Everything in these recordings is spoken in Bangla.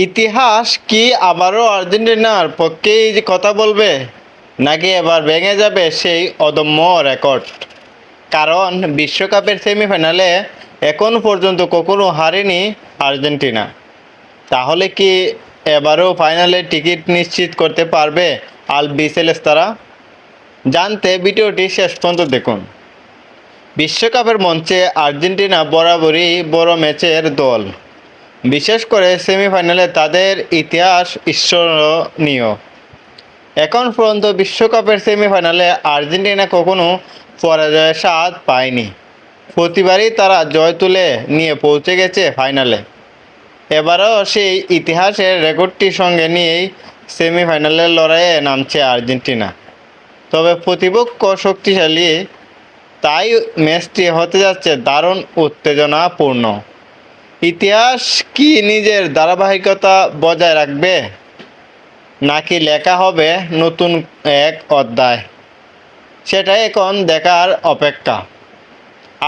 ইতিহাস কি আবারও আর্জেন্টিনার পক্ষেই যে কথা বলবে, নাকি এবার ভেঙে যাবে সেই অদম্য রেকর্ড? কারণ বিশ্বকাপের সেমিফাইনালে এখন পর্যন্ত কখনো হারেনি আর্জেন্টিনা। তাহলে কি এবারও ফাইনালে টিকিট নিশ্চিত করতে পারবে আলবিসেলেস্তারা? জানতে ভিডিওটি শেষ পর্যন্ত দেখুন। বিশ্বকাপের মঞ্চে আর্জেন্টিনা বরাবরই বড় ম্যাচের দল। বিশেষ করে সেমিফাইনালে তাদের ইতিহাস স্মরণীয়। এখন পর্যন্ত বিশ্বকাপের সেমিফাইনালে আর্জেন্টিনা কখনো পরাজয়ের স্বাদ পায়নি। প্রতিবারই তারা জয় তুলে নিয়ে পৌঁছে গেছে ফাইনালে। এবারও সেই ইতিহাসের রেকর্ডটি সঙ্গে নিয়েই সেমিফাইনালের লড়াইয়ে নামছে আর্জেন্টিনা। তবে প্রতিপক্ষ শক্তিশালী, তাই ম্যাচটি হতে যাচ্ছে দারুণ উত্তেজনাপূর্ণ। ইতিহাস কি নিজের ধারাবাহিকতা বজায় রাখবে, নাকি লেখা হবে নতুন এক অধ্যায়? সেটা এখন দেখার অপেক্ষা।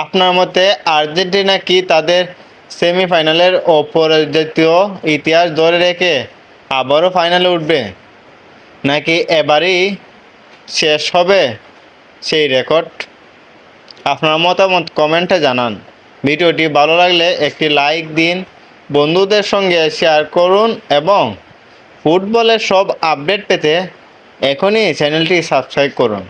আপনার মতে আর্জেন্টিনা কি তাদের সেমিফাইনালের অপরাজিত ইতিহাস ধরে রেখে আবারও ফাইনালে উঠবে, নাকি এবারই শেষ হবে সেই রেকর্ড? আপনার মতামত কমেন্টে জানান। ভিডিওটি ভালো লাগলে একটি লাইক দিন, বন্ধুদের সঙ্গে শেয়ার করুন এবং ফুটবলের সব আপডেট পেতে এখনই চ্যানেলটি সাবস্ক্রাইব করুন।